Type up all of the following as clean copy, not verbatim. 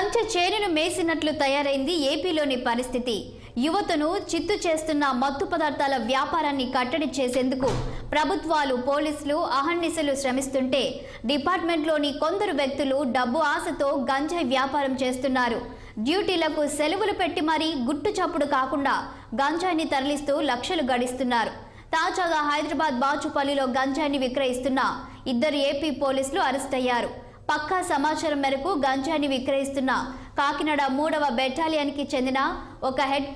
కంచె చేనును మేసినట్లు తయారైంది ఏపీలోని పరిస్థితి. యువతను చిత్తు చేస్తున్న మత్తు పదార్థాల వ్యాపారాన్ని కట్టడి చేసేందుకు ప్రభుత్వాలు, పోలీసులు అహర్నిశలు శ్రమిస్తుంటే డిపార్ట్మెంట్లోని కొందరు వ్యక్తులు డబ్బు ఆశతో గంజాయి వ్యాపారం చేస్తున్నారు. డ్యూటీలకు సెలవులు పెట్టి మరీ గుట్టు చప్పుడు కాకుండా గంజాయిని తరలిస్తూ లక్షలు గడిస్తున్నారు. తాజాగా హైదరాబాద్ బాచుపల్లిలో గంజాయిని విక్రయిస్తున్న ఇద్దరు ఏపీ పోలీసులు అరెస్ట్ అయ్యారు. పక్కా సమాచారం మేరకు గంజాయిని విక్రయిస్తున్న కాకినాడ 3వ బెటాలియన్కి చెందిన ఒక హెడ్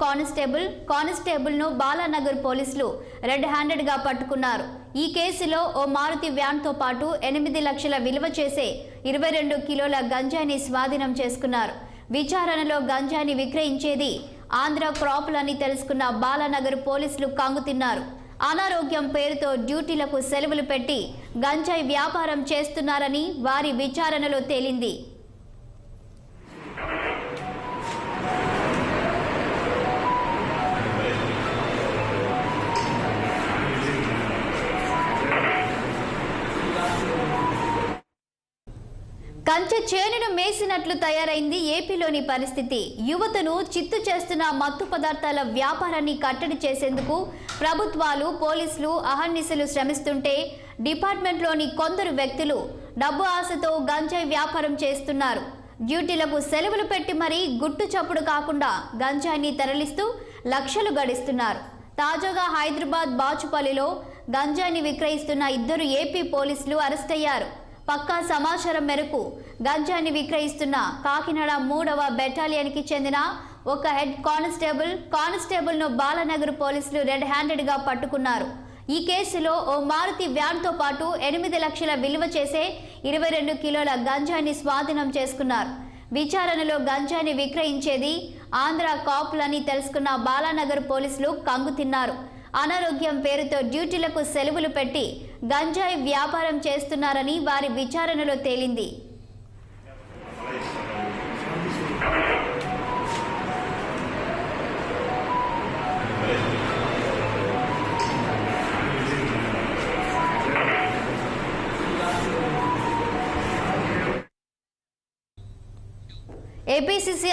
కానిస్టేబుల్ను బాలానగర్ పోలీసులు రెడ్ హ్యాండెడ్గా పట్టుకున్నారు. ఈ కేసులో ఓ మారుతి వ్యాన్తో పాటు 8 లక్షల విలువ చేసే 22 కిలోల గంజాయిని స్వాధీనం చేసుకున్నారు. విచారణలో గంజాయిని విక్రయించేది ఆంధ్ర క్రాపులని తెలుసుకున్న బాలానగర్ పోలీసులు కంగుతిన్నారు. అనారోగ్యం పేరుతో డ్యూటీలకు సెలవులు పెట్టి గంజాయి వ్యాపారం చేస్తున్నారని వారి విచారణలో తేలింది. కంచె చేనును మేసినట్లు తయారైంది ఏపీలోని పరిస్థితి. యువతను చిత్తు చేస్తున్న మత్తు పదార్థాల వ్యాపారాన్ని కట్టడి చేసేందుకు ప్రభుత్వాలు, పోలీసులు అహర్నిశలు శ్రమిస్తుంటే డిపార్ట్మెంట్లోని కొందరు వ్యక్తులు డబ్బు ఆశతో గంజాయి వ్యాపారం చేస్తున్నారు. డ్యూటీలకు సెలవులు పెట్టి మరీ గుట్టు చప్పుడు కాకుండా గంజాయిని తరలిస్తూ లక్షలు గడిస్తున్నారు. తాజాగా హైదరాబాద్ బాచుపల్లిలో గంజాయిని విక్రయిస్తున్న ఇద్దరు ఏపీ పోలీసులు అరెస్ట్ అయ్యారు. పక్కా సమాచారం మేరకు గంజాయిని విక్రయిస్తున్న కాకినాడ 3వ బెటాలియన్కి చెందిన ఒక హెడ్ కానిస్టేబుల్ను బాలానగర్ పోలీసులు రెడ్ హ్యాండెడ్గా పట్టుకున్నారు. ఈ కేసులో ఓ మారుతి వ్యాన్తో పాటు 8 లక్షల విలువ చేసే 22 కిలోల గంజాయిని స్వాధీనం చేసుకున్నారు. విచారణలో గంజాయిని విక్రయించేది ఆంధ్ర కాపులని తెలుసుకున్న బాలానగర్ పోలీసులు కంగుతిన్నారు. అనారోగ్యం పేరుతో డ్యూటీలకు సెలవులు పెట్టి గంజాయి వ్యాపారం చేస్తున్నారని వారి విచారణలో తేలింది. ఏపీసీసీ